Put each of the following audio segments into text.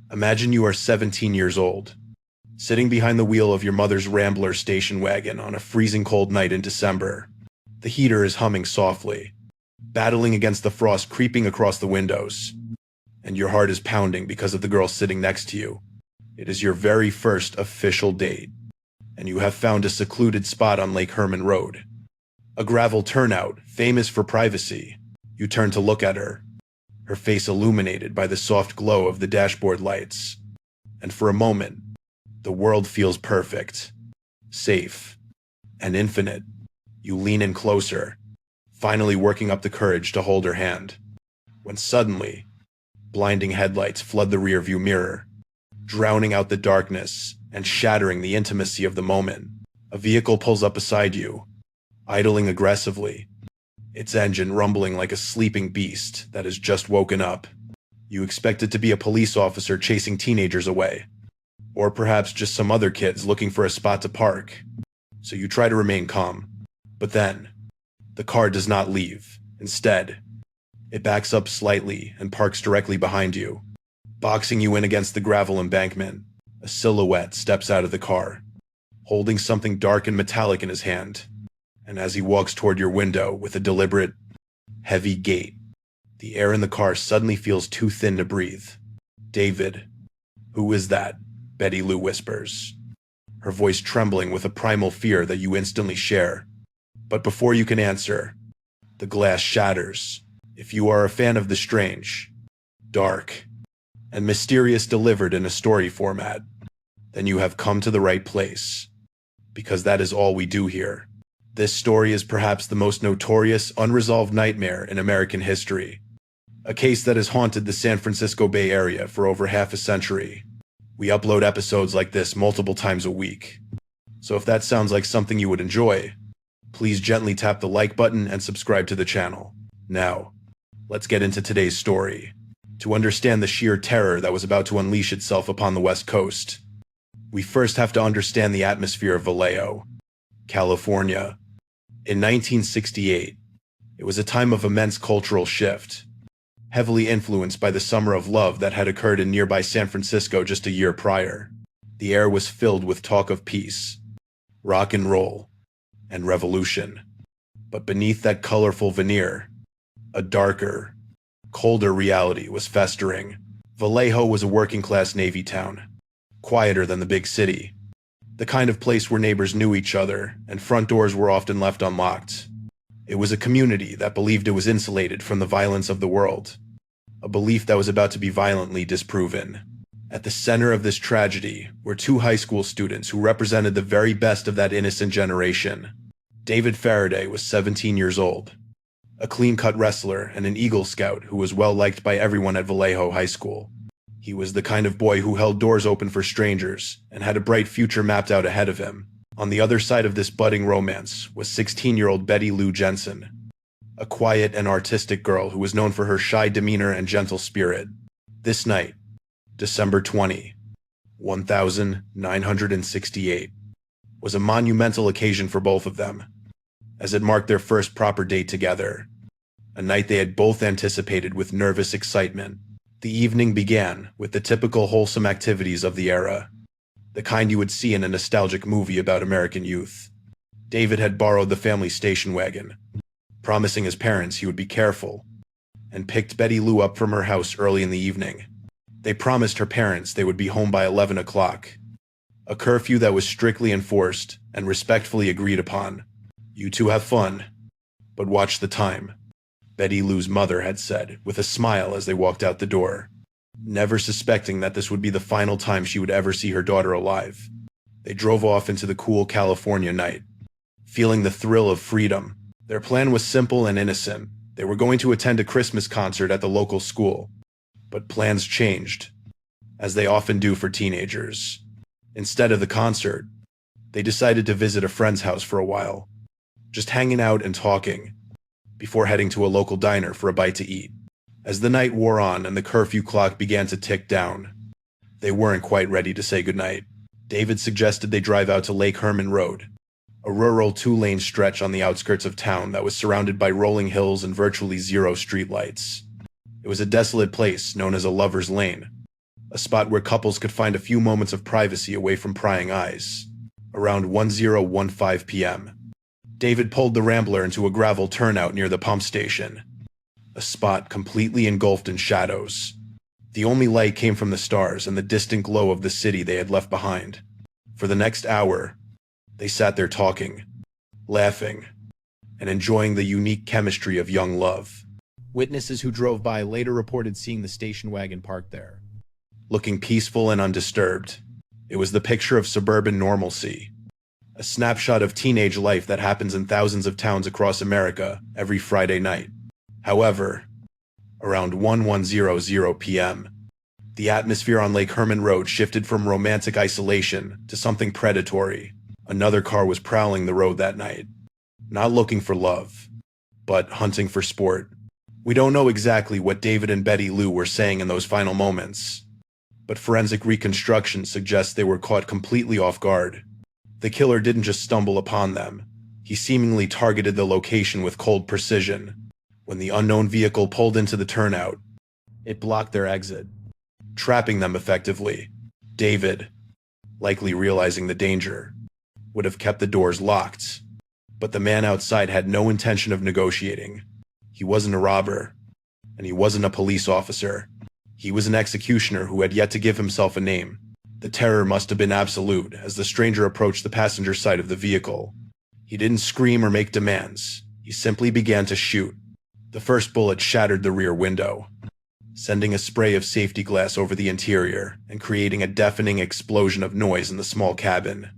Imagine you are 17 years old, sitting behind the wheel of your mother's Rambler station wagon on a freezing cold night in December. The heater is humming softly, battling against the frost creeping across the windows, and your heart is pounding because of the girl sitting next to you. It is your very first official date, and you have found a secluded spot on Lake Herman Road, a gravel turnout famous for privacy. You turn to look at her face illuminated by the soft glow of the dashboard lights, and for a moment, the world feels perfect, safe, and infinite. You lean in closer, finally working up the courage to hold her hand, when suddenly, blinding headlights flood the rearview mirror, drowning out the darkness and shattering the intimacy of the moment. A vehicle pulls up beside you, idling aggressively, its engine rumbling like a sleeping beast that has just woken up. You expect it to be a police officer chasing teenagers away, or perhaps just some other kids looking for a spot to park, so you try to remain calm. But then, the car does not leave. Instead, it backs up slightly and parks directly behind you, boxing you in against the gravel embankment. A silhouette steps out of the car, holding something dark and metallic in his hand, and as he walks toward your window with a deliberate, heavy gait, the air in the car suddenly feels too thin to breathe. "David, who is that?" Betty Lou whispers, her voice trembling with a primal fear that you instantly share. But before you can answer, the glass shatters. If you are a fan of the strange, dark, and mysterious delivered in a story format, then you have come to the right place, because that is all we do here. This story is perhaps the most notorious unresolved nightmare in American history, a case that has haunted the San Francisco Bay Area for over half a century. We upload episodes like this multiple times a week, so if that sounds like something you would enjoy, please gently tap the like button and subscribe to the channel. Now, let's get into today's story. To understand the sheer terror that was about to unleash itself upon the West Coast, we first have to understand the atmosphere of Vallejo, California. In 1968, it was a time of immense cultural shift, heavily influenced by the Summer of Love that had occurred in nearby San Francisco just a year prior. The air was filled with talk of peace, rock and roll, and revolution. But beneath that colorful veneer, a darker, colder reality was festering. Vallejo was a working-class Navy town, quieter than the big city, the kind of place where neighbors knew each other and front doors were often left unlocked. It was a community that believed it was insulated from the violence of the world, a belief that was about to be violently disproven. At the center of this tragedy were two high school students who represented the very best of that innocent generation. David Faraday was 17 years old, a clean-cut wrestler and an Eagle Scout who was well-liked by everyone at Vallejo High School. He was the kind of boy who held doors open for strangers and had a bright future mapped out ahead of him. On the other side of this budding romance was 16-year-old Betty Lou Jensen, a quiet and artistic girl who was known for her shy demeanor and gentle spirit. This night, December 20, 1968, was a monumental occasion for both of them, as it marked their first proper date together, a night they had both anticipated with nervous excitement. The evening began with the typical wholesome activities of the era, the kind you would see in a nostalgic movie about American youth. David had borrowed the family station wagon, promising his parents he would be careful, and picked Betty Lou up from her house early in the evening. They promised her parents they would be home by 11 o'clock, a curfew that was strictly enforced and respectfully agreed upon. "You two have fun, but watch the time," Betty Lou's mother had said with a smile as they walked out the door, never suspecting that this would be the final time she would ever see her daughter alive. They drove off into the cool California night, feeling the thrill of freedom. Their plan was simple and innocent. They were going to attend a Christmas concert at the local school, but plans changed, as they often do for teenagers. Instead of the concert, they decided to visit a friend's house for a while, just hanging out and talking, before heading to a local diner for a bite to eat. As the night wore on and the curfew clock began to tick down, they weren't quite ready to say goodnight. David suggested they drive out to Lake Herman Road, a rural two-lane stretch on the outskirts of town that was surrounded by rolling hills and virtually zero streetlights. It was a desolate place known as a lover's lane, a spot where couples could find a few moments of privacy away from prying eyes. Around 10:15 p.m., David pulled the Rambler into a gravel turnout near the pump station, a spot completely engulfed in shadows. The only light came from the stars and the distant glow of the city they had left behind. For the next hour, they sat there talking, laughing, and enjoying the unique chemistry of young love. Witnesses who drove by later reported seeing the station wagon parked there, looking peaceful and undisturbed. It was the picture of suburban normalcy, a snapshot of teenage life that happens in thousands of towns across America every Friday night. However, around 11:00 p.m., the atmosphere on Lake Herman Road shifted from romantic isolation to something predatory. Another car was prowling the road that night, not looking for love, but hunting for sport. We don't know exactly what David and Betty Lou were saying in those final moments, but forensic reconstruction suggests they were caught completely off guard. The killer didn't just stumble upon them. He seemingly targeted the location with cold precision. When the unknown vehicle pulled into the turnout, it blocked their exit, trapping them effectively. David, likely realizing the danger, would have kept the doors locked, but the man outside had no intention of negotiating. He wasn't a robber, and he wasn't a police officer. He was an executioner who had yet to give himself a name. The terror must have been absolute as the stranger approached the passenger side of the vehicle. He didn't scream or make demands. He simply began to shoot. The first bullet shattered the rear window, sending a spray of safety glass over the interior and creating a deafening explosion of noise in the small cabin.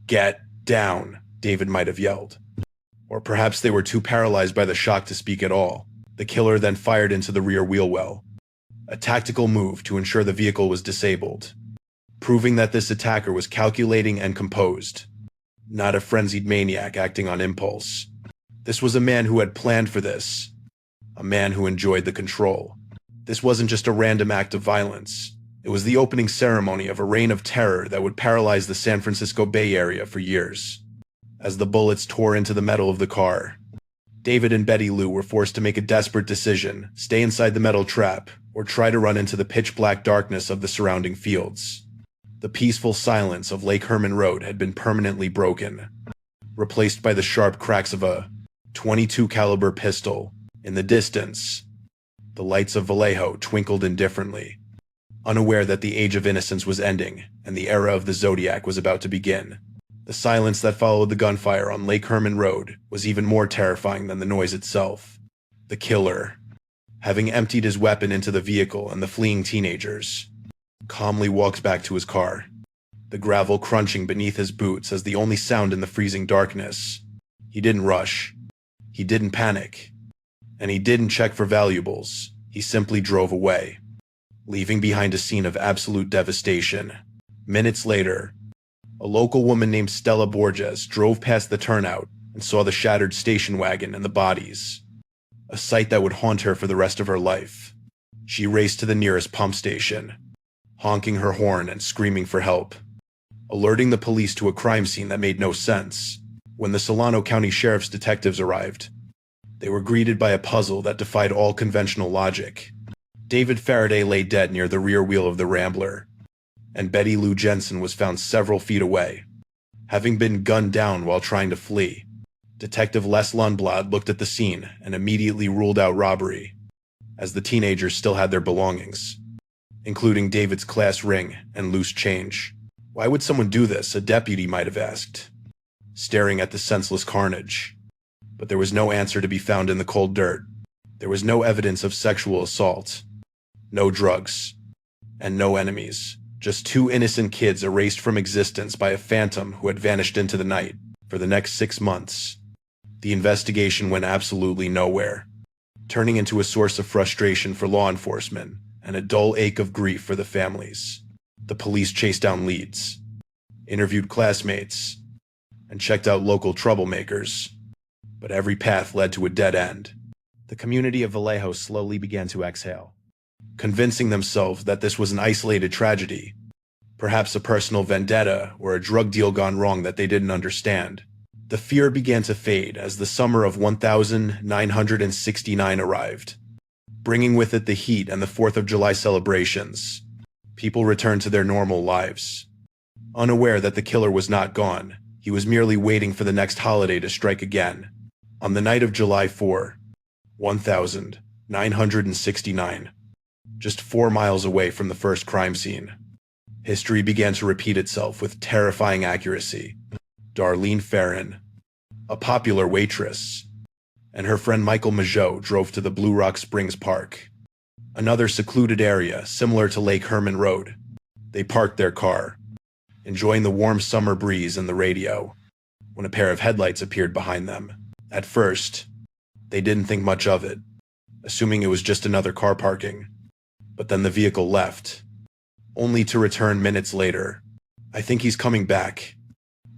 "Get down," David might have yelled. Or perhaps they were too paralyzed by the shock to speak at all. The killer then fired into the rear wheel well, a tactical move to ensure the vehicle was disabled, proving that this attacker was calculating and composed, not a frenzied maniac acting on impulse. This was a man who had planned for this, a man who enjoyed the control. This wasn't just a random act of violence. It was the opening ceremony of a reign of terror that would paralyze the San Francisco Bay Area for years. As the bullets tore into the metal of the car, David and Betty Lou were forced to make a desperate decision: stay inside the metal trap or try to run into the pitch-black darkness of the surrounding fields. The peaceful silence of Lake Herman Road had been permanently broken, replaced by the sharp cracks of a .22 caliber pistol. In the distance, the lights of Vallejo twinkled indifferently, unaware that the age of innocence was ending and the era of the Zodiac was about to begin. The silence that followed the gunfire on Lake Herman Road was even more terrifying than the noise itself. The killer, having emptied his weapon into the vehicle and the fleeing teenagers, calmly walked back to his car, the gravel crunching beneath his boots as the only sound in the freezing darkness. He didn't rush. He didn't panic. And he didn't check for valuables. He simply drove away, leaving behind a scene of absolute devastation. Minutes later, a local woman named Stella Borges drove past the turnout and saw the shattered station wagon and the bodies, a sight that would haunt her for the rest of her life. She raced to the nearest pump station, honking her horn and screaming for help, alerting the police to a crime scene that made no sense. When the Solano County Sheriff's detectives arrived, they were greeted by a puzzle that defied all conventional logic. David Faraday lay dead near the rear wheel of the Rambler, and Betty Lou Jensen was found several feet away, having been gunned down while trying to flee. Detective Les Lundblad looked at the scene and immediately ruled out robbery, as the teenagers still had their belongings, including David's class ring and loose change. Why would someone do this? A deputy might have asked, staring at the senseless carnage. But there was no answer to be found in the cold dirt. There was no evidence of sexual assault, no drugs, and no enemies. Just two innocent kids erased from existence by a phantom who had vanished into the night. For the next 6 months, the investigation went absolutely nowhere, turning into a source of frustration for law enforcement and a dull ache of grief for the families. The police chased down leads, interviewed classmates, and checked out local troublemakers, but every path led to a dead end. The community of Vallejo slowly began to exhale, convincing themselves that this was an isolated tragedy, perhaps a personal vendetta or a drug deal gone wrong that they didn't understand. The fear began to fade as the summer of 1969 arrived, bringing with it the heat and the 4th of July celebrations. People returned to their normal lives, unaware that the killer was not gone. He was merely waiting for the next holiday to strike again. On the night of July 4, 1969, just 4 miles away from the first crime scene, history began to repeat itself with terrifying accuracy. Darlene Ferrin, a popular waitress, and her friend Michael Majot drove to the Blue Rock Springs Park, another secluded area similar to Lake Herman Road. They parked their car, enjoying the warm summer breeze and the radio, when a pair of headlights appeared behind them. At first, they didn't think much of it, assuming it was just another car parking. But then the vehicle left, only to return minutes later. "I think he's coming back,"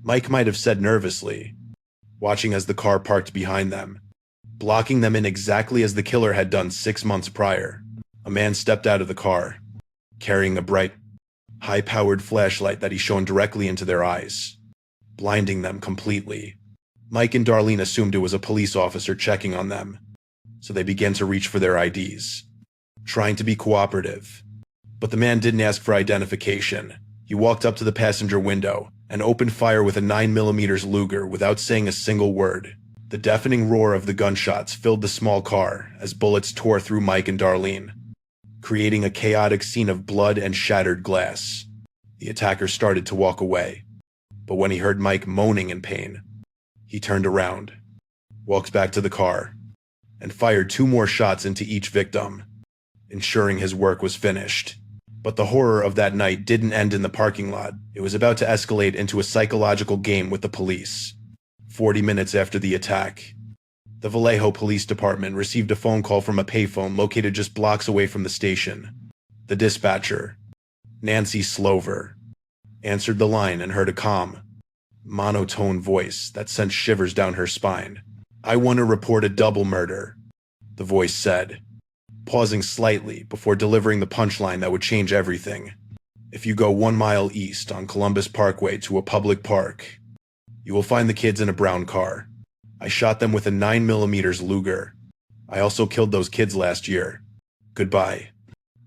Mike might have said nervously, watching as the car parked behind them, blocking them in exactly as the killer had done 6 months prior. A man stepped out of the car, carrying a bright, high-powered flashlight that he shone directly into their eyes, blinding them completely. Mike and Darlene assumed it was a police officer checking on them, so they began to reach for their IDs, trying to be cooperative. But the man didn't ask for identification. He walked up to the passenger window and opened fire with a 9mm Luger without saying a single word. The deafening roar of the gunshots filled the small car as bullets tore through Mike and Darlene, creating a chaotic scene of blood and shattered glass. The attacker started to walk away, but when he heard Mike moaning in pain, he turned around, walked back to the car, and fired 2 more shots into each victim, ensuring his work was finished. But the horror of that night didn't end in the parking lot. It was about to escalate into a psychological game with the police. 40 minutes after the attack, the Vallejo Police Department received a phone call from a payphone located just blocks away from the station. The dispatcher, Nancy Slover, answered the line and heard a calm, monotone voice that sent shivers down her spine. "I want to report a double murder," the voice said, pausing slightly before delivering the punchline that would change everything. "If you go 1 mile east on Columbus Parkway to a public park, you will find the kids in a brown car. I shot them with a 9mm Luger. I also killed those kids last year. Goodbye."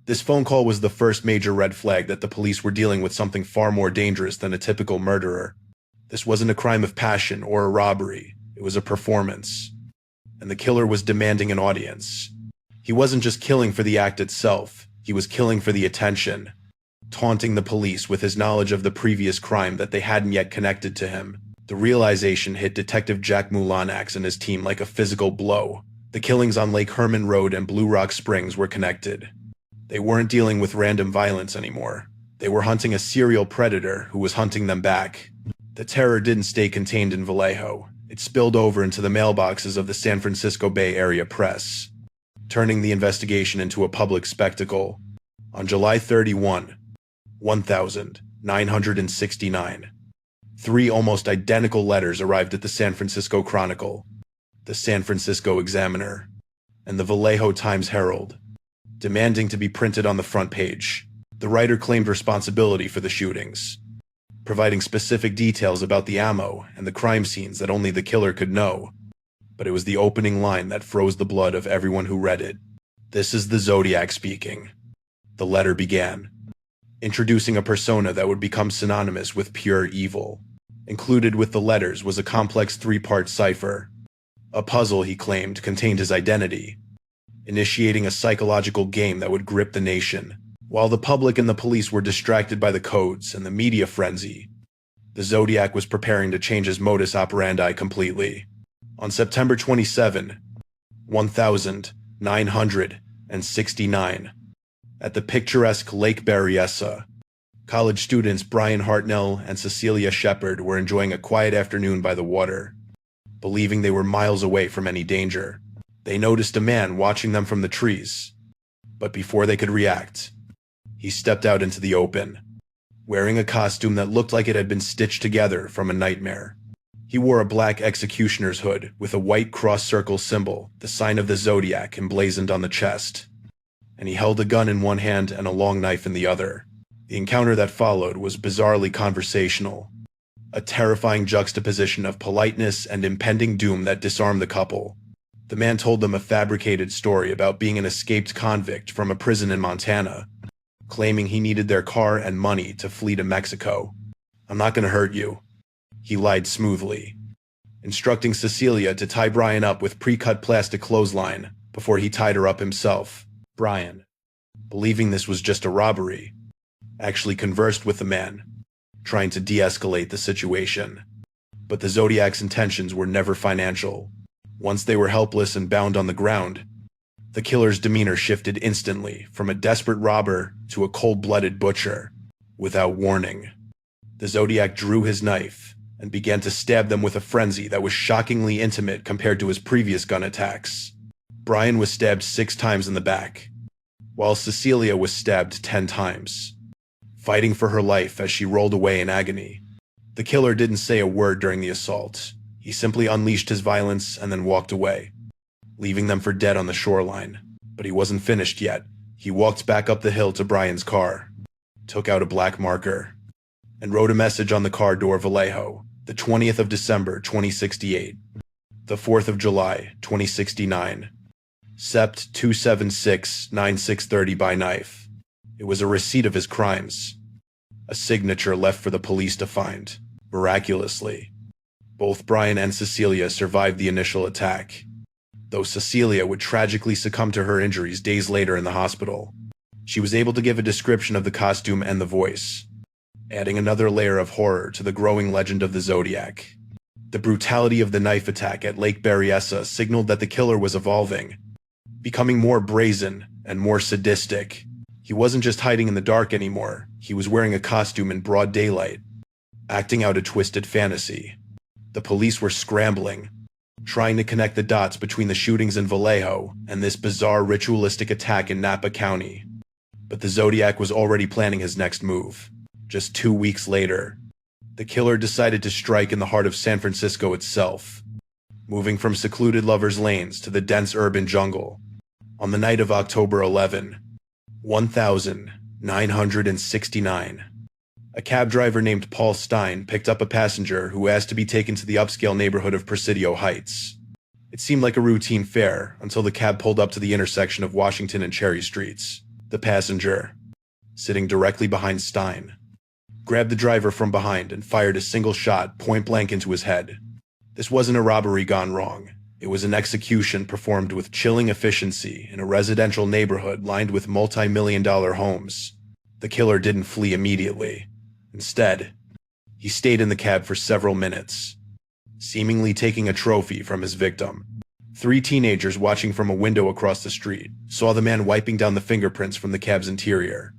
This phone call was the first major red flag that the police were dealing with something far more dangerous than a typical murderer. This wasn't a crime of passion or a robbery. It was a performance. And the killer was demanding an audience. He wasn't just killing for the act itself. He was killing for the attention, taunting the police with his knowledge of the previous crime that they hadn't yet connected to him. The realization hit Detective Jack Mulanax and his team like a physical blow. The killings on Lake Herman Road and Blue Rock Springs were connected. They weren't dealing with random violence anymore. They were hunting a serial predator who was hunting them back. The terror didn't stay contained in Vallejo. It spilled over into the mailboxes of the San Francisco Bay Area press, turning the investigation into a public spectacle. On July 31, 1969, 3 almost identical letters arrived at the San Francisco Chronicle, the San Francisco Examiner, and the Vallejo Times-Herald, demanding to be printed on the front page. The writer claimed responsibility for the shootings, providing specific details about the ammo and the crime scenes that only the killer could know. But it was the opening line that froze the blood of everyone who read it. "This is the Zodiac speaking," the letter began, introducing a persona that would become synonymous with pure evil. Included with the letters was a complex 3-part cipher. A puzzle, he claimed, contained his identity, initiating a psychological game that would grip the nation. While the public and the police were distracted by the codes and the media frenzy, the Zodiac was preparing to change his modus operandi completely. On September 27, 1969, at the picturesque Lake Berryessa, college students Brian Hartnell and Cecilia Shepard were enjoying a quiet afternoon by the water, believing they were miles away from any danger. They noticed a man watching them from the trees, but before they could react, he stepped out into the open, wearing a costume that looked like it had been stitched together from a nightmare. He wore a black executioner's hood with a white cross-circle symbol, the sign of the Zodiac, emblazoned on the chest, and he held a gun in one hand and a long knife in the other. The encounter that followed was bizarrely conversational, a terrifying juxtaposition of politeness and impending doom that disarmed the couple. The man told them a fabricated story about being an escaped convict from a prison in Montana, claiming he needed their car and money to flee to Mexico. "I'm not going to hurt you," he lied smoothly, instructing Cecilia to tie Brian up with pre-cut plastic clothesline before he tied her up himself. Brian, believing this was just a robbery, actually conversed with the man, trying to de-escalate the situation. But the Zodiac's intentions were never financial. Once they were helpless and bound on the ground, the killer's demeanor shifted instantly from a desperate robber to a cold-blooded butcher. Without warning, the Zodiac drew his knife and began to stab them with a frenzy that was shockingly intimate compared to his previous gun attacks. Brian was stabbed 6 times in the back, while Cecilia was stabbed 10 times, fighting for her life as she rolled away in agony. The killer didn't say a word during the assault. He simply unleashed his violence and then walked away, leaving them for dead on the shoreline. But he wasn't finished yet. He walked back up the hill to Brian's car, took out a black marker, and wrote a message on the car door: Vallejo, the 20th of December, 2068, the 4th of July, 2069, Sept 276-9630 by knife. It was a receipt of his crimes, a signature left for the police to find. Miraculously, both Brian and Cecilia survived the initial attack, though Cecilia would tragically succumb to her injuries days later in the hospital. She was able to give a description of the costume and the voice, adding another layer of horror to the growing legend of the Zodiac. The brutality of the knife attack at Lake Berryessa signaled that the killer was evolving, becoming more brazen and more sadistic. He wasn't just hiding in the dark anymore. He was wearing a costume in broad daylight, acting out a twisted fantasy. The police were scrambling, trying to connect the dots between the shootings in Vallejo and this bizarre ritualistic attack in Napa County. But the Zodiac was already planning his next move. Just 2 weeks later, the killer decided to strike in the heart of San Francisco itself, moving from secluded lovers' lanes to the dense urban jungle. On the night of October 11, 1969, a cab driver named Paul Stein picked up a passenger who asked to be taken to the upscale neighborhood of Presidio Heights. It seemed like a routine fare until the cab pulled up to the intersection of Washington and Cherry Streets. The passenger, sitting directly behind Stein, grabbed the driver from behind and fired a single shot point-blank into his head. This wasn't a robbery gone wrong. It was an execution performed with chilling efficiency in a residential neighborhood lined with multi-million-dollar homes. The killer didn't flee immediately. Instead, he stayed in the cab for several minutes, seemingly taking a trophy from his victim. 3 teenagers watching from a window across the street saw the man wiping down the fingerprints from the cab's interior,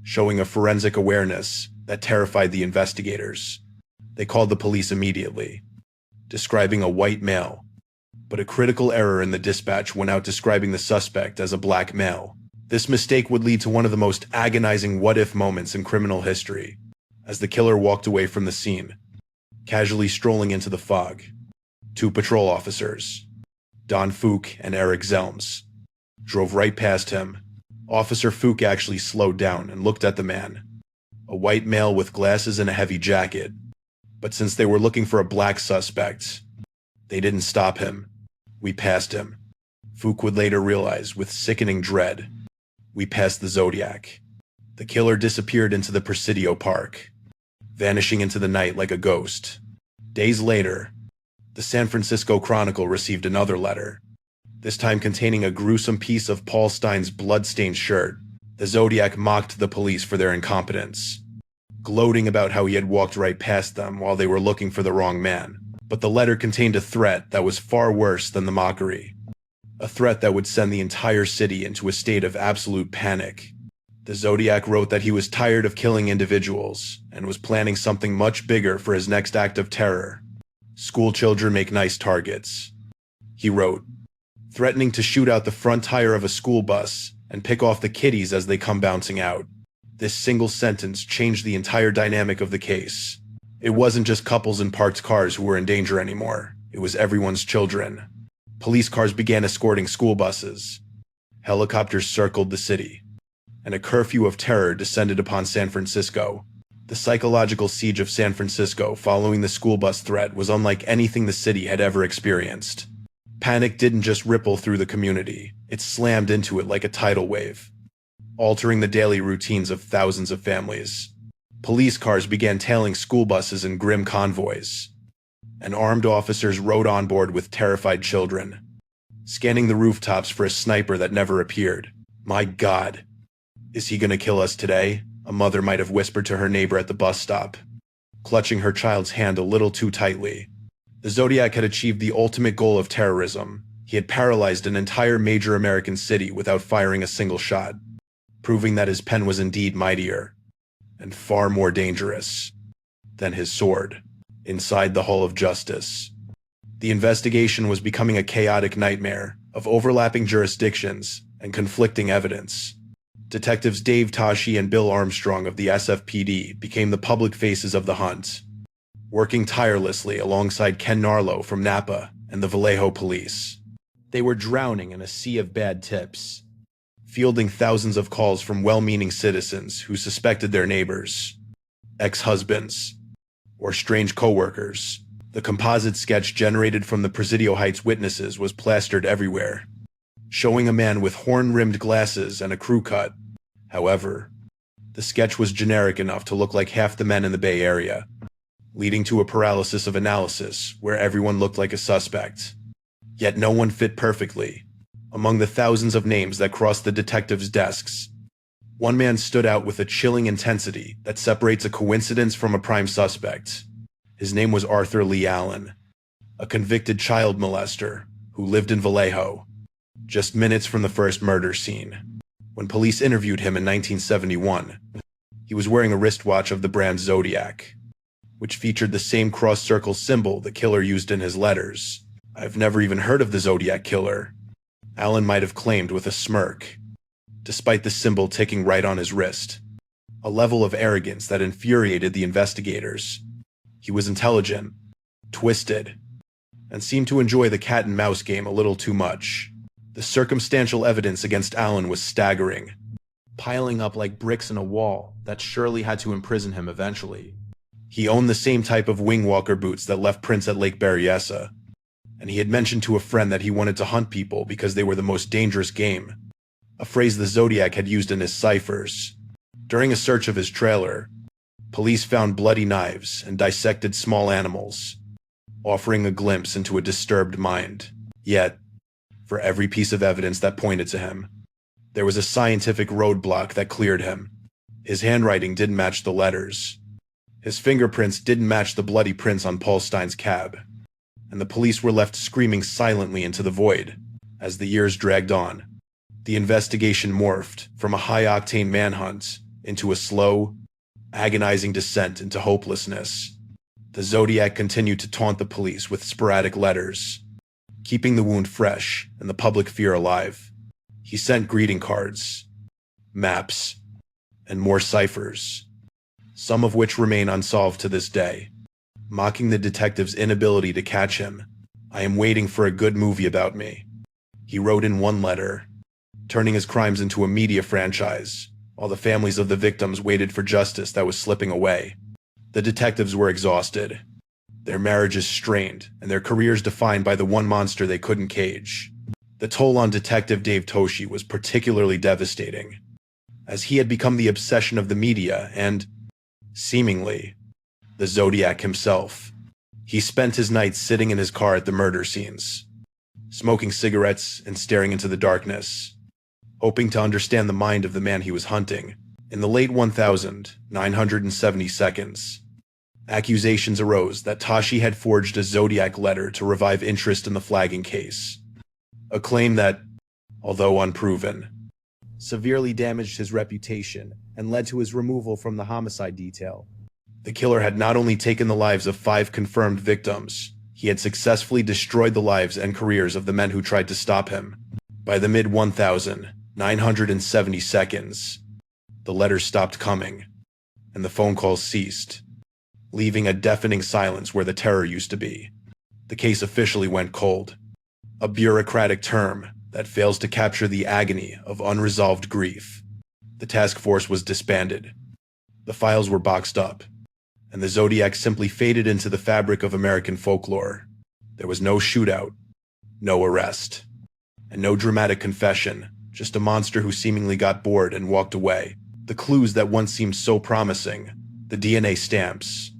showing a forensic awareness that terrified the investigators. They called the police immediately, describing a white male, but a critical error in the dispatch went out describing the suspect as a black male. This mistake would lead to one of the most agonizing what-if moments in criminal history, as the killer walked away from the scene, casually strolling into the fog. 2 patrol officers, Don Fook and Eric Zelms, drove right past him. Officer Fook actually slowed down and looked at the man, a white male with glasses and a heavy jacket. But since they were looking for a black suspect, they didn't stop him. "We passed him," Fook would later realize with sickening dread. "We passed the Zodiac." The killer disappeared into the Presidio Park, vanishing into the night like a ghost. Days later, the San Francisco Chronicle received another letter, this time containing a gruesome piece of Paul Stein's blood-stained shirt. The Zodiac mocked the police for their incompetence, gloating about how he had walked right past them while they were looking for the wrong man. But the letter contained a threat that was far worse than the mockery, a threat that would send the entire city into a state of absolute panic. The Zodiac wrote that he was tired of killing individuals and was planning something much bigger for his next act of terror. "School children make nice targets," he wrote, threatening to shoot out the front tire of a school bus and pick off the kiddies as they come bouncing out. This single sentence changed the entire dynamic of the case. It wasn't just couples in parked cars who were in danger anymore. It was everyone's children. Police cars began escorting school buses. Helicopters circled the city, and a curfew of terror descended upon San Francisco. The psychological siege of San Francisco following the school bus threat was unlike anything the city had ever experienced. Panic didn't just ripple through the community, it slammed into it like a tidal wave. altering the daily routines of thousands of families. Police cars began tailing school buses in grim convoys, and armed officers rode on board with terrified children, scanning the rooftops for a sniper that never appeared. "My God, is he gonna kill us today?" a mother might have whispered to her neighbor at the bus stop, clutching her child's hand a little too tightly. The Zodiac had achieved the ultimate goal of terrorism. He had paralyzed an entire major American city without firing a single shot, proving that his pen was indeed mightier and far more dangerous than his sword. Inside the Hall of Justice, the investigation was becoming a chaotic nightmare of overlapping jurisdictions and conflicting evidence. Detectives Dave Toschi and Bill Armstrong of the SFPD became the public faces of the hunt, working tirelessly alongside Ken Narlow from Napa and the Vallejo police. They were drowning in a sea of bad tips, fielding thousands of calls from well-meaning citizens who suspected their neighbors, ex-husbands, or strange co-workers. The composite sketch generated from the Presidio Heights witnesses was plastered everywhere, showing a man with horn-rimmed glasses and a crew cut. However, the sketch was generic enough to look like half the men in the Bay Area, leading to a paralysis of analysis where everyone looked like a suspect. Yet no one fit perfectly. Among the thousands of names that crossed the detectives' desks, one man stood out with a chilling intensity that separates a coincidence from a prime suspect. His name was Arthur Lee Allen, a convicted child molester who lived in Vallejo, just minutes from the first murder scene. When police interviewed him in 1971, he was wearing a wristwatch of the brand Zodiac, which featured the same cross-circle symbol the killer used in his letters. "I've never even heard of the Zodiac Killer," Allen might have claimed with a smirk, despite the symbol ticking right on his wrist, a level of arrogance that infuriated the investigators. He was intelligent, twisted, and seemed to enjoy the cat-and-mouse game a little too much. The circumstantial evidence against Allen was staggering, piling up like bricks in a wall that surely had to imprison him eventually. He owned the same type of wing-walker boots that left prints at Lake Berryessa, and he had mentioned to a friend that he wanted to hunt people because they were the most dangerous game, a phrase the Zodiac had used in his ciphers. During a search of his trailer, police found bloody knives and dissected small animals, offering a glimpse into a disturbed mind. Yet, for every piece of evidence that pointed to him, there was a scientific roadblock that cleared him. His handwriting didn't match the letters. His fingerprints didn't match the bloody prints on Paul Stein's cab, and the police were left screaming silently into the void. As the years dragged on, the investigation morphed from a high-octane manhunt into a slow, agonizing descent into hopelessness. The Zodiac continued to taunt the police with sporadic letters, keeping the wound fresh and the public fear alive. He sent greeting cards, maps, and more ciphers, some of which remain unsolved to this day, mocking the detective's inability to catch him. "I am waiting for a good movie about me," he wrote in one letter, turning his crimes into a media franchise, while the families of the victims waited for justice that was slipping away. The detectives were exhausted, their marriages strained, and their careers defined by the one monster they couldn't cage. The toll on Detective Dave Toschi was particularly devastating, as he had become the obsession of the media and, seemingly, the Zodiac himself. He spent his nights sitting in his car at the murder scenes, smoking cigarettes and staring into the darkness, hoping to understand the mind of the man he was hunting. In the late 1972, accusations arose that Toschi had forged a Zodiac letter to revive interest in the flagging case, a claim that, although unproven, severely damaged his reputation and led to his removal from the homicide detail. The killer had not only taken the lives of 5 confirmed victims, he had successfully destroyed the lives and careers of the men who tried to stop him. By the mid-1972, the letters stopped coming, and the phone calls ceased, leaving a deafening silence where the terror used to be. The case officially went cold, a bureaucratic term that fails to capture the agony of unresolved grief. The task force was disbanded, the files were boxed up, and the Zodiac simply faded into the fabric of American folklore. There was no shootout, no arrest, and no dramatic confession, just a monster who seemingly got bored and walked away. The clues that once seemed so promising, the DNA stamps,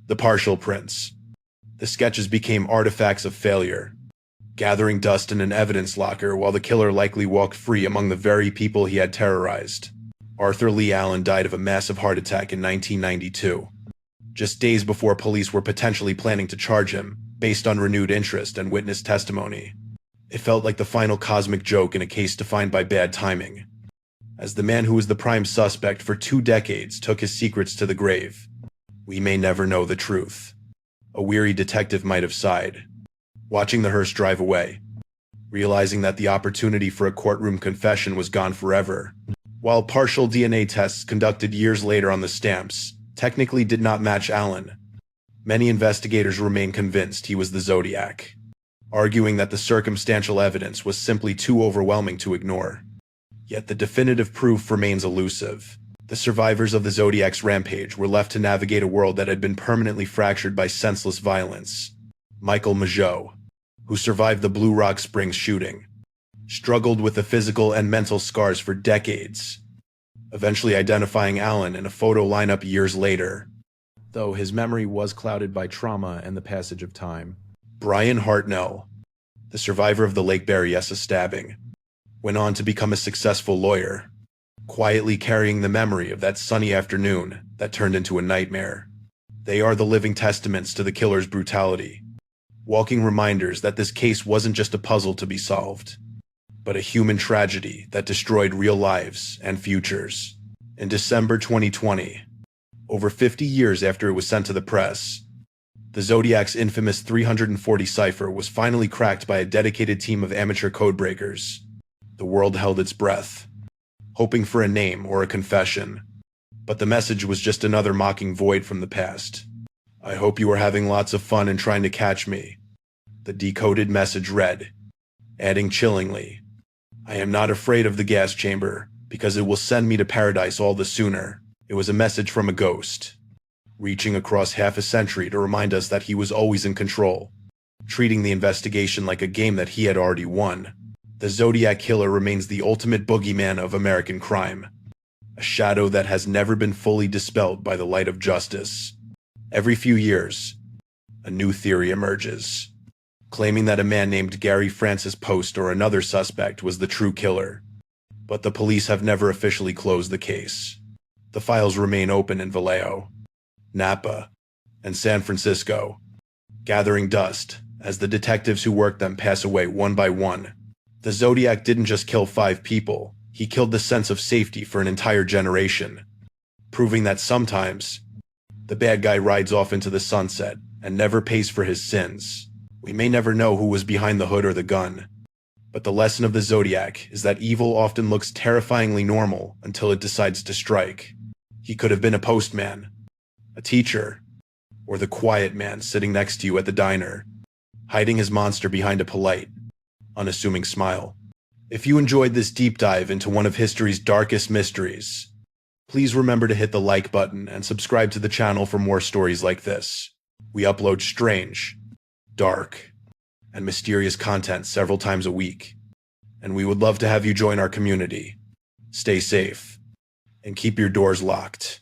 the partial prints. The sketches became artifacts of failure, gathering dust in an evidence locker while the killer likely walked free among the very people he had terrorized. Arthur Lee Allen died of a massive heart attack in 1992, just days before police were potentially planning to charge him, based on renewed interest and witness testimony. It felt like the final cosmic joke in a case defined by bad timing, as the man who was the prime suspect for 2 decades took his secrets to the grave. We may never know the truth. A weary detective might have sighed, watching the hearse drive away, realizing that the opportunity for a courtroom confession was gone forever. While partial DNA tests conducted years later on the stamps technically did not match Allen, many investigators remain convinced he was the Zodiac, arguing that the circumstantial evidence was simply too overwhelming to ignore. Yet the definitive proof remains elusive. The survivors of the Zodiac's rampage were left to navigate a world that had been permanently fractured by senseless violence. Michael Mageau, who survived the Blue Rock Springs shooting, struggled with the physical and mental scars for decades, eventually identifying Allen in a photo lineup years later, though his memory was clouded by trauma and the passage of time. Brian Hartnell, the survivor of the Lake Berryessa stabbing, went on to become a successful lawyer, quietly carrying the memory of that sunny afternoon that turned into a nightmare. They are the living testaments to the killer's brutality, walking reminders that this case wasn't just a puzzle to be solved, but a human tragedy that destroyed real lives and futures. In December 2020, over 50 years after it was sent to the press, the Zodiac's infamous 340 cipher was finally cracked by a dedicated team of amateur codebreakers. The world held its breath, hoping for a name or a confession, but the message was just another mocking void from the past. "I hope you are having lots of fun and trying to catch me," the decoded message read, adding chillingly, "I am not afraid of the gas chamber, because it will send me to paradise all the sooner." It was a message from a ghost, reaching across half a century to remind us that he was always in control, treating the investigation like a game that he had already won. The Zodiac Killer remains the ultimate boogeyman of American crime, a shadow that has never been fully dispelled by the light of justice. Every few years, a new theory emerges, claiming that a man named Gary Francis Post or another suspect was the true killer. But the police have never officially closed the case. The files remain open in Vallejo, Napa, and San Francisco, gathering dust as the detectives who work them pass away one by one. The Zodiac didn't just kill 5 people, he killed the sense of safety for an entire generation, proving that sometimes the bad guy rides off into the sunset and never pays for his sins. We may never know who was behind the hood or the gun, but the lesson of the Zodiac is that evil often looks terrifyingly normal until it decides to strike. He could have been a postman, a teacher, or the quiet man sitting next to you at the diner, hiding his monster behind a polite, unassuming smile. If you enjoyed this deep dive into one of history's darkest mysteries, please remember to hit the like button and subscribe to the channel for more stories like this. We upload strange, dark, and mysterious content several times a week, and we would love to have you join our community. Stay safe, and keep your doors locked.